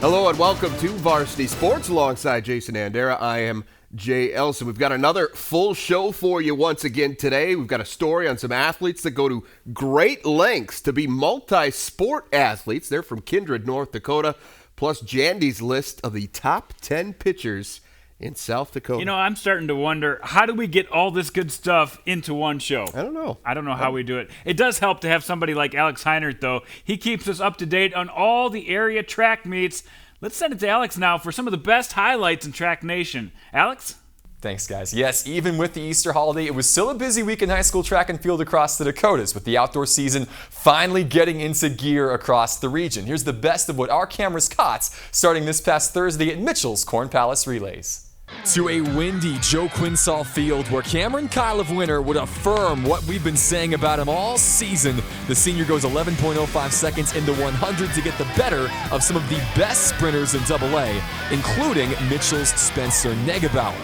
Hello and welcome to Varsity Sports alongside Jason Andera. I am Jay Elson. We've got another full show for you once again today. We've got a story on some athletes that go to great lengths to be multi-sport athletes. They're from Kindred, North Dakota, plus Jandy's list of the top 10 pitchers in South Dakota. You know, I'm starting to wonder, how do we get all this good stuff into one show? I don't know. I don't know how we do it. It does help to have somebody like Alex Heinert, though. He keeps us up to date on all the area track meets. Let's send it to Alex now for some of the best highlights in Track Nation. Alex? Thanks, guys. Yes, even with the Easter holiday, it was still a busy week in high school track and field across the Dakotas, with the outdoor season finally getting into gear across the region. Here's the best of what our cameras caught starting this past Thursday at Mitchell's Corn Palace Relays. To a windy Joe Quinsall field where Cameron Kyle of Winter would affirm what we've been saying about him all season. The senior goes 11.05 seconds in the 100 to get the better of some of the best sprinters in AA, including Mitchell's Spencer Negebauer.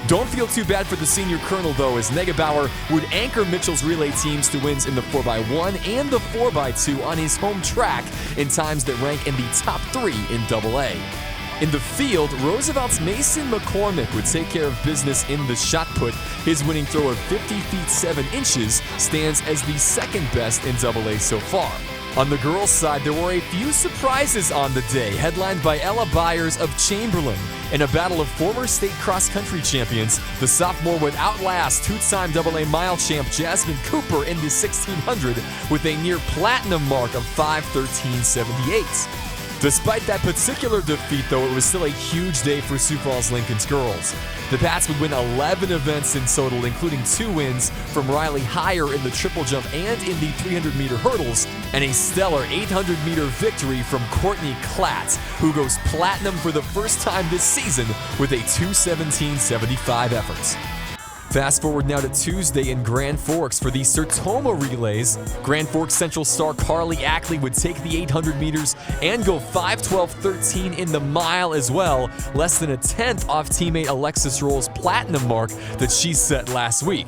Don't feel too bad for the senior colonel, though, as Negebauer would anchor Mitchell's relay teams to wins in the 4x1 and the 4x2 on his home track in times that rank in the top 3 in AA. In the field, Roosevelt's Mason McCormick would take care of business in the shot put. His winning throw of 50 feet 7 inches stands as the second best in AA so far. On the girls' side, there were a few surprises on the day, headlined by Ella Byers of Chamberlain. In a battle of former state cross-country champions, the sophomore would outlast two-time AA mile champ Jasmine Cooper in the 1600 with a near platinum mark of 5:13.78. Despite that particular defeat, though, it was still a huge day for Sioux Falls Lincoln's girls. The Pats would win 11 events in total, including 2 wins from Riley Heyer in the triple jump and in the 300-meter hurdles, and a stellar 800-meter victory from Courtney Klatt, who goes platinum for the first time this season with a 2:17.75 effort. Fast forward now to Tuesday in Grand Forks for the Sertoma Relays. Grand Forks Central star Carly Ackley would take the 800 meters and go 5:12.13 in the mile as well, less than a tenth off teammate Alexis Roll's platinum mark that she set last week.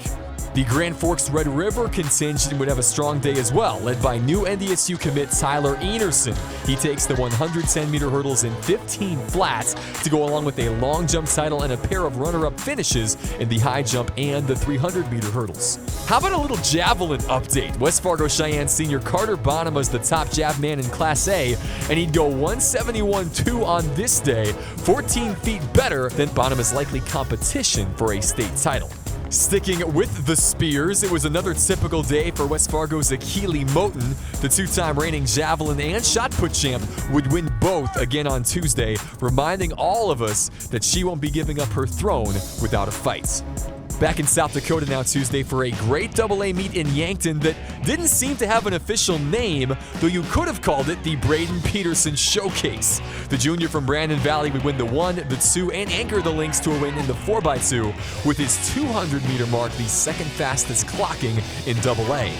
The Grand Forks Red River contingent would have a strong day as well, led by new NDSU commit Tyler Enerson. He takes the 110-meter hurdles in 15 flats to go along with a long jump title and a pair of runner-up finishes in the high jump and the 300-meter hurdles. How about a little javelin update? West Fargo Cheyenne senior Carter Bonham was the top jav man in Class A, and he'd go 171.2 on this day, 14 feet better than Bonham's likely competition for a state title. Sticking with the Spears, it was another typical day for West Fargo's Akili Moten. The two-time reigning javelin and shot put champ would win both again on Tuesday, reminding all of us that she won't be giving up her throne without a fight. Back in South Dakota now Tuesday for a great AA meet in Yankton that didn't seem to have an official name, though you could have called it the Braden Peterson Showcase. The junior from Brandon Valley would win the 1, the 2, and anchor the Lynx to a win in the 4x2, with his 200-meter mark the second fastest clocking in AA.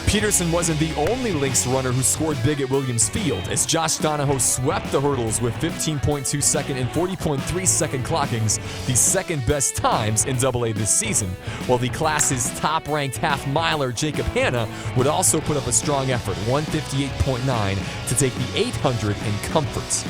Peterson wasn't the only Lynx runner who scored big at Williams Field, as Josh Donahoe swept the hurdles with 15.2 second and 40.3 second clockings, the second best times in AA this season, while the class's top-ranked half-miler Jacob Hanna would also put up a strong effort, 158.9, to take the 800 in comfort.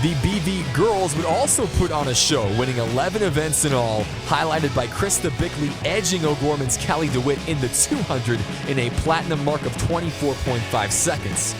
The BV girls would also put on a show, winning 11 events in all, highlighted by Krista Bickley edging O'Gorman's Callie DeWitt in the 200 in a platinum mark of 24.5 seconds.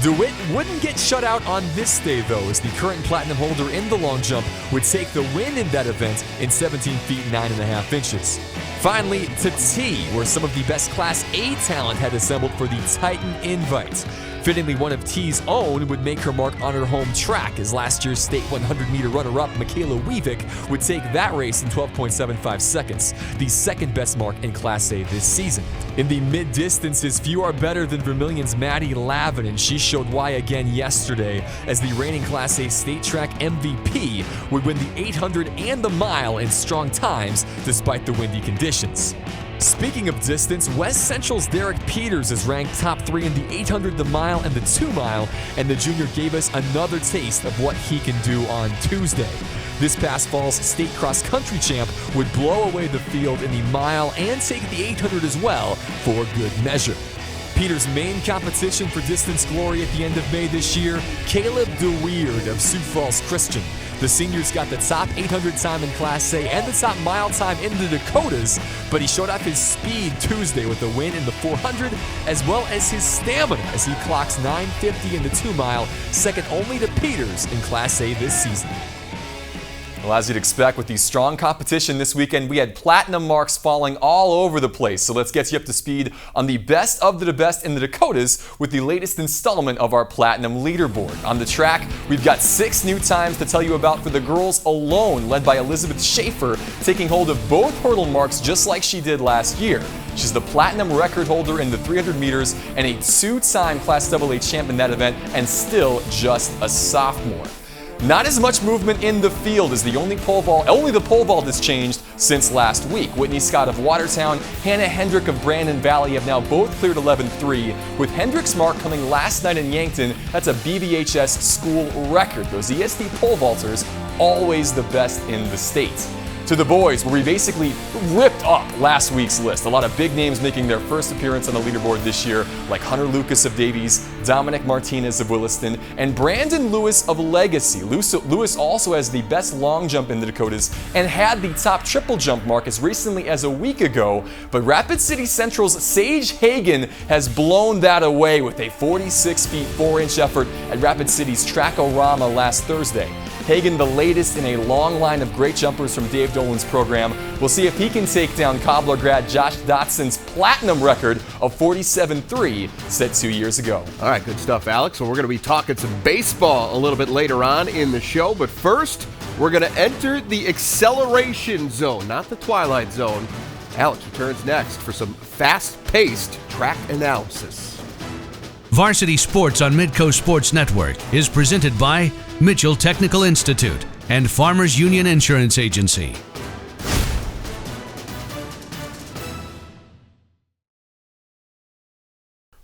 DeWitt wouldn't get shut out on this day, though, as the current platinum holder in the long jump would take the win in that event in 17 feet 9.5 inches. Finally, to T, where some of the best Class A talent had assembled for the Titan Invite. Fittingly, one of T's own would make her mark on her home track, as last year's state 100-meter runner-up Michaela Weevick would take that race in 12.75 seconds, the second best mark in Class A this season. In the mid-distances, few are better than Vermilion's Maddie Lavin, and she showed why again yesterday, as the reigning Class A state track MVP would win the 800 and the mile in strong times despite the windy conditions. Speaking of distance, West Central's Derek Peters is ranked top 3 in the 800, the mile, and the 2 mile, and the junior gave us another taste of what he can do on Tuesday. This past fall's state cross-country champ would blow away the field in the mile and take the 800 as well for good measure. Peter's main competition for distance glory at the end of May this year, Caleb DeWeerd of Sioux Falls Christian. The senior's got the top 800 time in Class A and the top mile time in the Dakotas, but he showed off his speed Tuesday with a win in the 400, as well as his stamina as he clocks 9:50 in the 2 mile, second only to Peters in Class A this season. Well, as you'd expect with the strong competition this weekend, we had platinum marks falling all over the place. So let's get you up to speed on the best of the best in the Dakotas with the latest installment of our platinum leaderboard. On the track, we've got 6 new times to tell you about for the girls alone, led by Elizabeth Schaefer, taking hold of both hurdle marks just like she did last year. She's the platinum record holder in the 300 meters and a 2-time Class AA champ in that event, and still just a sophomore. Not as much movement in the field as only the pole vault has changed since last week. Whitney Scott of Watertown, Hannah Hendrick of Brandon Valley have now both cleared 11.3, with Hendrick's mark coming last night in Yankton. That's a BVHS school record. Those ESD pole vaulters, always the best in the state. To the boys, where we basically ripped up last week's list. A lot of big names making their first appearance on the leaderboard this year, like Hunter Lucas of Davies, Dominic Martinez of Williston, and Brandon Lewis of Legacy. Lewis also has the best long jump in the Dakotas and had the top triple jump mark as recently as a week ago, but Rapid City Central's Sage Hagen has blown that away with a 46 feet 4-inch effort at Rapid City's Track-O-Rama last Thursday. Hagen, the latest in a long line of great jumpers from Dave Dolan's program. We'll see if he can take down Cobbler grad Josh Dotson's platinum record of 47.3 set 2 years ago. All right, good stuff, Alex. So we're going to be talking some baseball a little bit later on in the show, but first, we're going to enter the acceleration zone, not the twilight zone. Alex returns next for some fast-paced track analysis. Varsity Sports on Midco Sports Network is presented by Mitchell Technical Institute and Farmers Union Insurance Agency.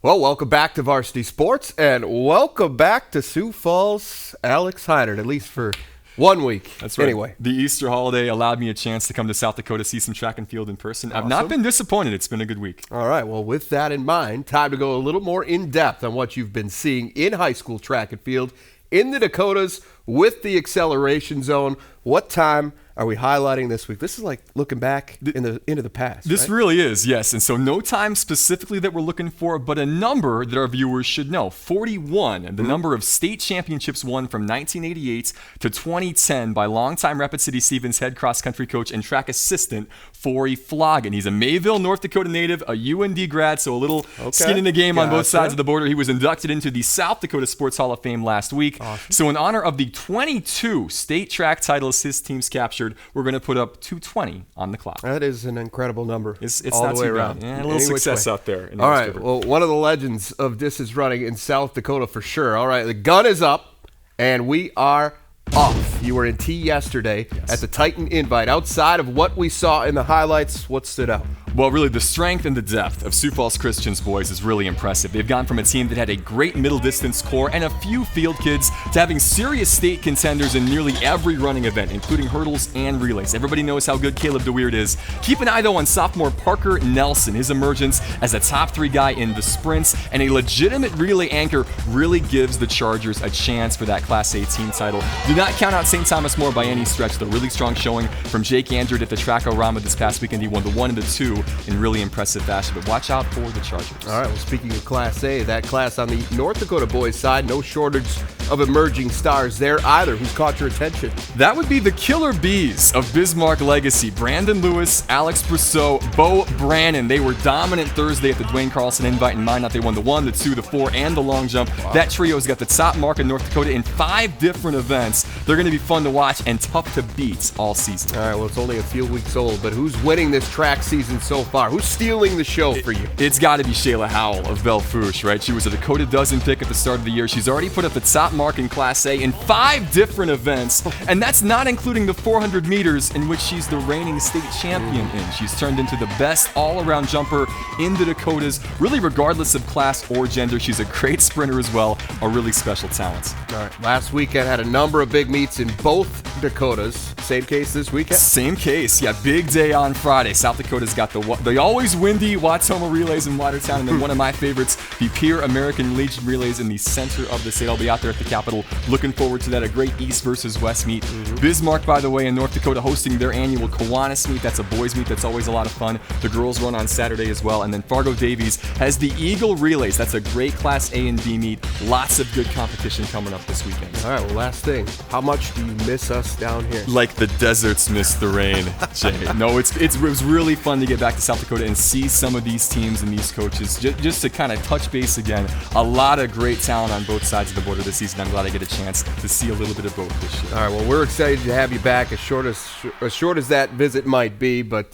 Well, welcome back to Varsity Sports, and welcome back to Sioux Falls, Alex Heinert, at least for 1 week. That's right. Anyway. The Easter holiday allowed me a chance to come to South Dakota, see some track and field in person. Awesome. I've not been disappointed. It's been a good week. All right. Well, with that in mind, time to go a little more in-depth on what you've been seeing in high school track and field in the Dakotas with the acceleration zone. What time are we highlighting this week? This is like looking back into the past. This really is, yes. And so no time specifically that we're looking for, but a number that our viewers should know. 41, the number of state championships won from 1988 to 2010 by longtime Rapid City Stevens head cross-country coach and track assistant, Forey Flogan. He's a Mayville, North Dakota native, a UND grad, so a little skin in the game on both sides of the border. He was inducted into the South Dakota Sports Hall of Fame last week. Awesome. So in honor of the 22 state track titles his team's captured, we're going to put up 220 on the clock. That is an incredible number. It's all not the way too around. Bad. Yeah, a little success out there. All right. Well, one of the legends of distance running in South Dakota for sure. All right. The gun is up, and we are off. You were in T yesterday at the Titan Invite. Outside of what we saw in the highlights, what stood out? Well, really, the strength and the depth of Sioux Falls Christian's boys is really impressive. They've gone from a team that had a great middle distance core and a few field kids to having serious state contenders in nearly every running event, including hurdles and relays. Everybody knows how good Caleb DeWeerd is. Keep an eye, though, on sophomore Parker Nelson. His emergence as a top 3 guy in the sprints and a legitimate relay anchor really gives the Chargers a chance for that Class A team title. Do not count out St. Thomas More by any stretch. The really strong showing from Jake Andrew at the Track-O-Rama this past weekend. He won the 1 and the 2 in really impressive fashion, but watch out for the Chargers. All right, well, speaking of Class A, that class on the North Dakota boys side, no shortage of emerging stars there either. Who's caught your attention? That would be the Killer Bees of Bismarck Legacy. Brandon Lewis, Alex Brousseau, Bo Brannon. They were dominant Thursday at the Dwayne Carlson Invite in Minot. They won the 1, the 2, the 4, and the long jump. Wow. That trio's got the top mark in North Dakota in 5 different events. They're going to be fun to watch and tough to beat all season. All right, well, it's only a few weeks old, but who's winning this track season so far? Who's stealing the show for you? It's got to be Shayla Howell of Belle Fourche, right? She was a Dakota dozen pick at the start of the year. She's already put up the top mark in Class A in 5 different events, and that's not including the 400 meters in which she's the reigning state champion in. She's turned into the best all-around jumper in the Dakotas, really regardless of class or gender. She's a great sprinter as well, a really special talent. All right, last weekend had a number of big meets in both Dakotas. Same case this weekend? Same case, yeah. Big day on Friday. South Dakota's got the always windy Watoma relays in Watertown, and then one of my favorites, the Pier American Legion relays in the center of the state. I'll be out there at the Capitol. Looking forward to that. A great East versus West meet. Bismarck, by the way, in North Dakota, hosting their annual Kiwanis meet. That's a boys meet. That's always a lot of fun. The girls run on Saturday as well. And then Fargo-Davies has the Eagle Relays. That's a great Class A and B meet. Lots of good competition coming up this weekend. All right, well, last thing. How much do you miss us down here? Like the deserts miss the rain, Jay. No, it was really fun to get back to South Dakota and see some of these teams and these coaches. Just to kind of touch base again. A lot of great talent on both sides of the border this season. I'm glad I get a chance to see a little bit of both this year. All right, well, we're excited to have you back, as short as that visit might be, but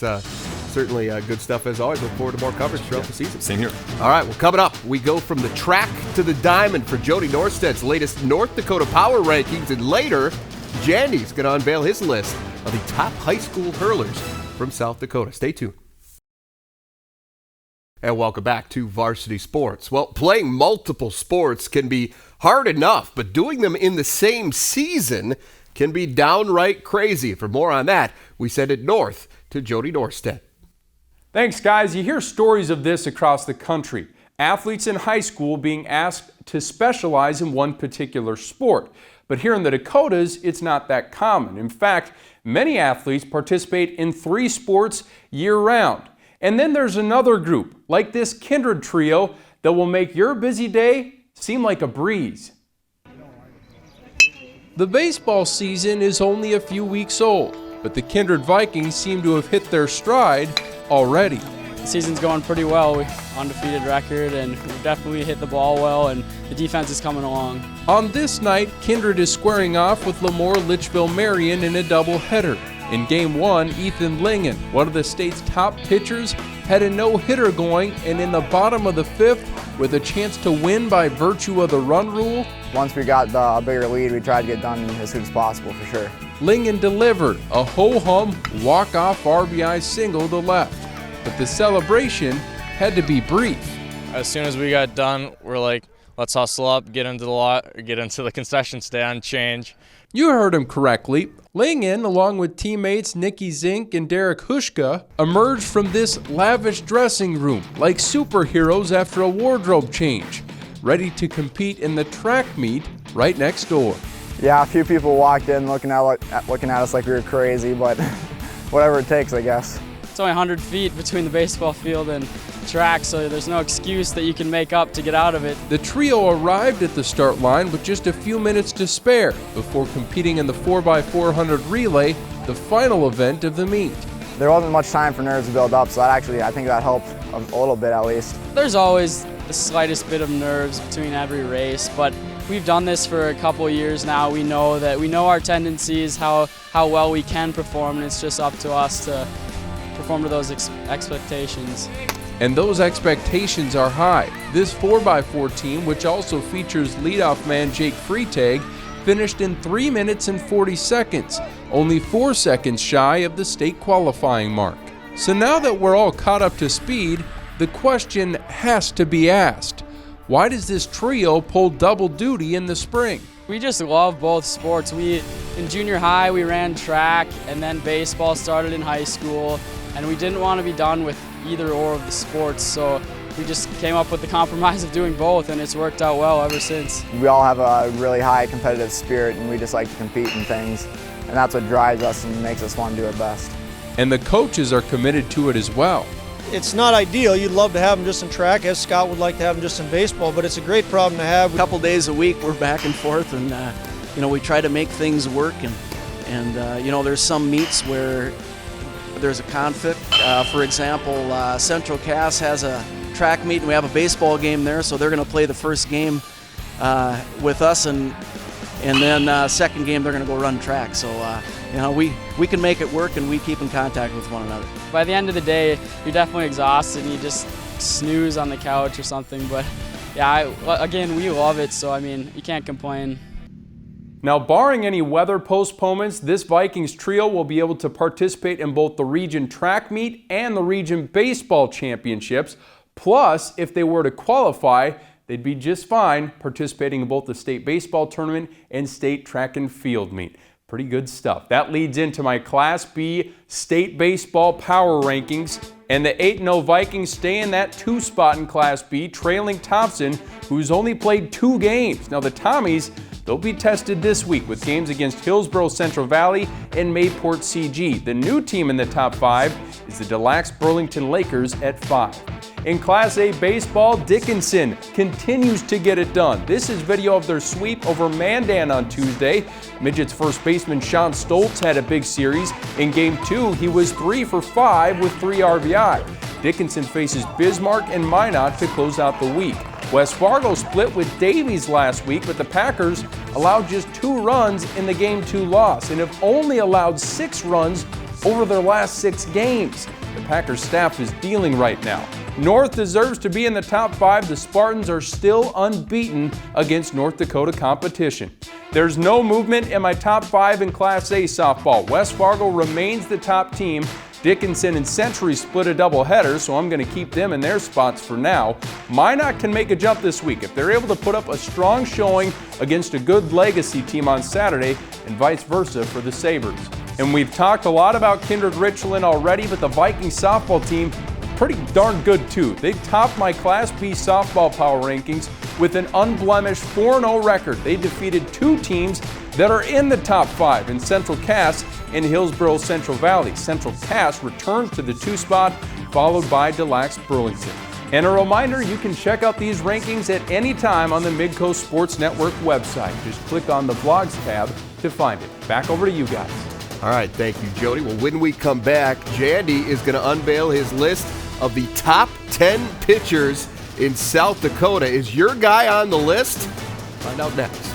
certainly good stuff as always. Look forward to more coverage throughout the season. Same here. All right, well, coming up, we go from the track to the diamond for Jody Norstedt's latest North Dakota Power Rankings, and later, Jandy's going to unveil his list of the top high school hurlers from South Dakota. Stay tuned. And welcome back to Varsity Sports. Well, playing multiple sports can be hard enough, but doing them in the same season can be downright crazy. For more on that, we send it north to Jody Norstedt. Thanks, guys. You hear stories of this across the country. Athletes in high school being asked to specialize in one particular sport. But here in the Dakotas, it's not that common. In fact, many athletes participate in 3 sports year-round. And then there's another group, like this Kindred trio, that will make your busy day seem like a breeze. The baseball season is only a few weeks old, but the Kindred Vikings seem to have hit their stride already. The season's going pretty well. We're undefeated record, and we've definitely hit the ball well, and the defense is coming along. On this night, Kindred is squaring off with Lemoore-Litchfield-Marion in a doubleheader. In Game 1, Ethan Lingen, one of the state's top pitchers, had a no-hitter going, and in the bottom of the 5th, with a chance to win by virtue of the run rule, once we got a bigger lead, we tried to get done as soon as possible, for sure. Lingen delivered a ho-hum walk-off RBI single to left, but the celebration had to be brief. As soon as we got done, we're like, let's hustle up, get into the lot, or get into the concession stand, change. You heard him correctly. Lingen, along with teammates Nikki Zink and Derek Hushka, emerged from this lavish dressing room like superheroes after a wardrobe change, ready to compete in the track meet right next door. Yeah, a few people walked in looking at us like we were crazy, but whatever it takes, I guess. It's only 100 feet between the baseball field and track, so there's no excuse that you can make up to get out of it. The trio arrived at the start line with just a few minutes to spare before competing in the 4x400 relay, the final event of the meet. There wasn't much time for nerves to build up, so I think that helped a little bit at least. There's always the slightest bit of nerves between every race, but we've done this for a couple years now. We know our tendencies, how well we can perform, and it's just up to us to perform to those expectations. And those expectations are high. This 4x4 team, which also features leadoff man Jake Freitag, finished in 3 minutes and 40 seconds, only 4 seconds shy of the state qualifying mark. So now that we're all caught up to speed, the question has to be asked. Why does this trio pull double duty in the spring? We just love both sports. In junior high, we ran track, and then baseball started in high school, and we didn't want to be done with either or of the sports, so we just came up with the compromise of doing both, and it's worked out well ever since. We all have a really high competitive spirit, and we just like to compete in things, and that's what drives us and makes us want to do our best. And the coaches are committed to it as well. It's not ideal. You'd love to have them just in track, as Scott would like to have them just in baseball, but it's a great problem to have. A couple days a week we're back and forth, and we try to make things work, and there's some meets where there's a conflict. For example, Central Cass has a track meet and we have a baseball game there, so they're going to play the first game with us, and then second game they're going to go run track. So we can make it work, and we keep in contact with one another. By the end of the day, you're definitely exhausted and you just snooze on the couch or something, but yeah, again, we love it, so you can't complain. Now, barring any weather postponements, this Vikings trio will be able to participate in both the region track meet and the region baseball championships. Plus, if they were to qualify, they'd be just fine participating in both the state baseball tournament and state track and field meet. Pretty good stuff. That leads into my Class B state baseball power rankings. And the 8-0 Vikings stay in that 2 spot in Class B, trailing Thompson, who's only played 2 games. Now the Tommies, they'll be tested this week with games against Hillsborough Central Valley and Mayport CG. The new team in the top 5 is the Des Lacs Burlington Lakers at 5. In Class A baseball, Dickinson continues to get it done. This is video of their sweep over Mandan on Tuesday. Midget's first baseman Sean Stoltz had a big series. In Game 2, he was 3 for 5 with 3 RBI. Dickinson faces Bismarck and Minot to close out the week. West Fargo split with Davies last week, but the Packers allowed just 2 runs in the Game 2 loss and have only allowed 6 runs over their last 6 games. The Packers staff is dealing right now. North deserves to be in the top 5. The Spartans are still unbeaten against North Dakota competition. There's no movement in my top 5 in Class A softball. West Fargo remains the top team. Dickinson and Century split a doubleheader, so I'm going to keep them in their spots for now. Minot can make a jump this week if they're able to put up a strong showing against a good Legacy team on Saturday, and vice versa for the Sabres. And we've talked a lot about Kindred Richland already, but the Vikings softball team pretty darn good too. They topped my Class B softball power rankings with an unblemished 4-0 record. They defeated 2 teams that are in the top 5 in Central Cass and Hillsborough Central Valley. Central Cass returns to the 2 spot, followed by Des Lacs Burlington. And a reminder, you can check out these rankings at any time on the Midco Sports Network website. Just click on the Vlogs tab to find it. Back over to you guys. All right, thank you, Jody. Well, when we come back, Jandy is going to unveil his list of the top 10 pitchers in South Dakota. Is your guy on the list? Find out next.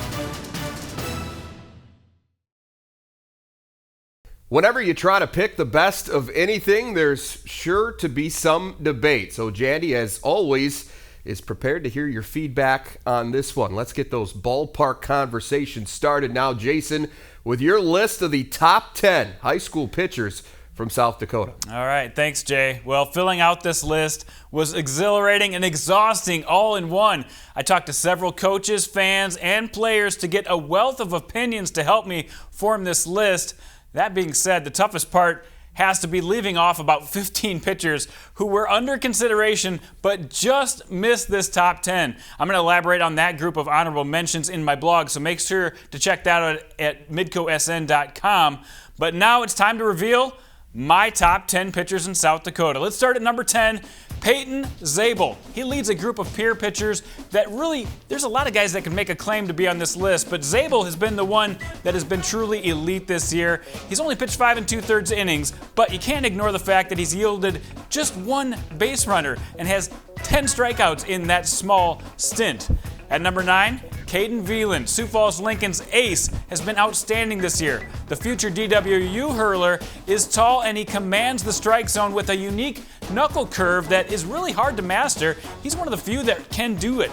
Whenever you try to pick the best of anything, there's sure to be some debate. So Jandy, as always, is prepared to hear your feedback on this one. Let's get those ballpark conversations started now. Jason, with your list of the top 10 high school pitchers from South Dakota. All right, thanks, Jay. Well, filling out this list was exhilarating and exhausting all in one. I talked to several coaches, fans, and players to get a wealth of opinions to help me form this list. That being said, the toughest part has to be leaving off about 15 pitchers who were under consideration but just missed this top 10. I'm going to elaborate on that group of honorable mentions in my blog, so make sure to check that out at midcosn.com. But now it's time to reveal my top 10 pitchers in South Dakota. Let's start at number 10, Peyton Zabel. He leads a group of peer pitchers that really, there's a lot of guys that can make a claim to be on this list, but Zabel has been the one that has been truly elite this year. He's only pitched 5 2/3 innings, but you can't ignore the fact that he's yielded just 1 base runner and has 10 strikeouts in that small stint. At number 9, Caden Veland, Sioux Falls Lincoln's ace, has been outstanding this year. The future DWU hurler is tall and he commands the strike zone with a unique knuckle curve that is really hard to master. He's one of the few that can do it.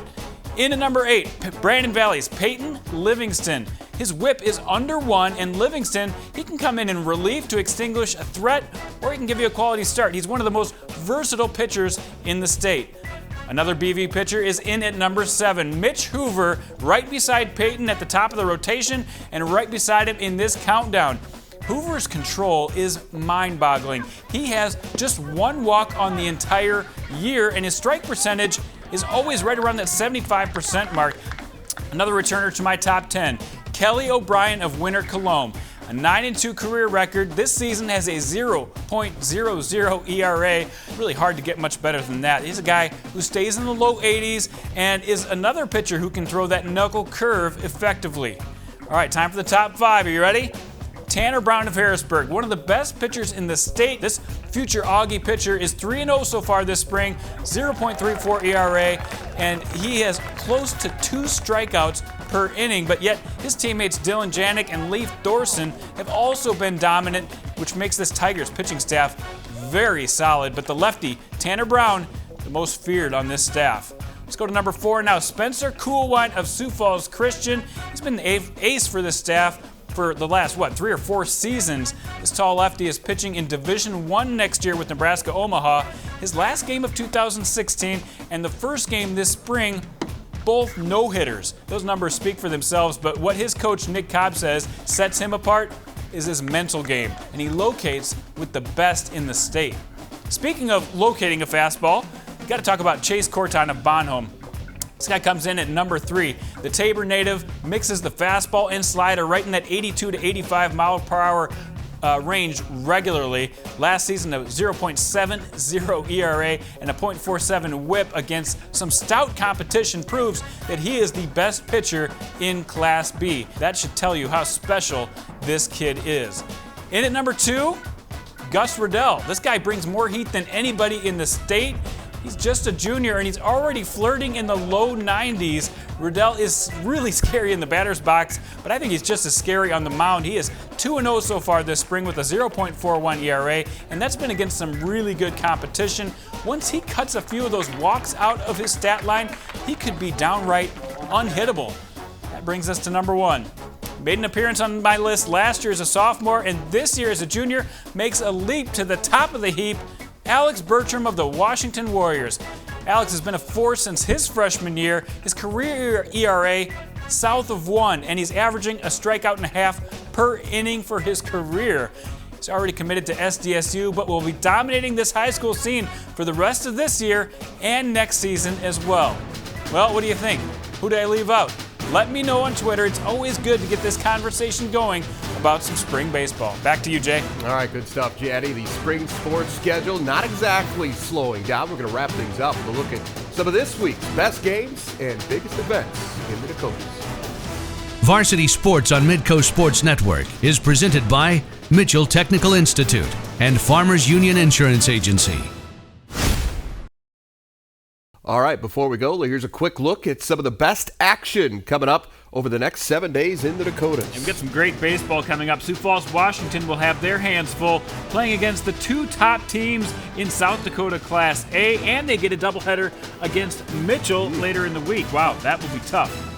In at number 8, Brandon Valley's Peyton Livingston. His whip is under 1, and Livingston, he can come in relief to extinguish a threat, or he can give you a quality start. He's one of the most versatile pitchers in the state. Another BV pitcher is in at number 7, Mitch Hoover, right beside Peyton at the top of the rotation and right beside him in this countdown. Hoover's control is mind-boggling. He has just 1 walk on the entire year, and his strike percentage is always right around that 75% mark. Another returner to my top 10, Kelly O'Brien of Winter Cologne. A 9-2 career record. This season has a 0.00 ERA. Really hard to get much better than that. He's a guy who stays in the low 80s and is another pitcher who can throw that knuckle curve effectively. All right, time for the top 5. Are you ready? Tanner Brown of Harrisburg, one of the best pitchers in the state. This future Augie pitcher is 3-0 so far this spring, 0.34 ERA, and he has close to 2 strikeouts per inning, but yet his teammates Dylan Janik and Leif Dorson have also been dominant, which makes this Tigers pitching staff very solid. But the lefty, Tanner Brown, the most feared on this staff. Let's go to number 4 now. Spencer Coolwine of Sioux Falls Christian. He's been the ace for this staff for the last, 3 or 4 seasons. This tall lefty is pitching in Division I next year with Nebraska Omaha. His last game of 2016 and the first game this spring, both no-hitters. Those numbers speak for themselves, but what his coach Nick Cobb says sets him apart is his mental game, and he locates with the best in the state. Speaking of locating a fastball, you got to talk about Chase Corton of Bonhomme. This guy comes in at number 3. The Tabor native mixes the fastball and slider right in that 82 to 85 mile per hour range regularly. Last season, a 0.70 ERA and a .47 whip against some stout competition proves that he is the best pitcher in Class B. That should tell you how special this kid is. In at number 2, Gus Riddell. This guy brings more heat than anybody in the state. He's just a junior and he's already flirting in the low 90s. Riddell is really scary in the batter's box, but I think he's just as scary on the mound. He is 2-0 so far this spring with a 0.41 ERA, and that's been against some really good competition. Once he cuts a few of those walks out of his stat line, he could be downright unhittable. That brings us to number 1. Made an appearance on my list last year as a sophomore, and this year as a junior makes a leap to the top of the heap. Alex Bertram of the Washington Warriors. Alex has been a force since his freshman year. His career ERA south of 1, and he's averaging a strikeout and a half per inning for his career. He's already committed to SDSU, but will be dominating this high school scene for the rest of this year and next season as well. Well, what do you think? Who did I leave out? Let me know on Twitter. It's always good to get this conversation going about some spring baseball. Back to you, Jay. All right, good stuff, Jaddy. The spring sports schedule not exactly slowing down. We're going to wrap things up with a look at some of this week's best games and biggest events in the Dakotas. Varsity Sports on Midco Sports Network is presented by Mitchell Technical Institute and Farmers Union Insurance Agency. All right, before we go, here's a quick look at some of the best action coming up over the next 7 days in the Dakotas. And we've got some great baseball coming up. Sioux Falls, Washington will have their hands full playing against the 2 top teams in South Dakota Class A, and they get a doubleheader against Mitchell later in the week. Wow, that will be tough.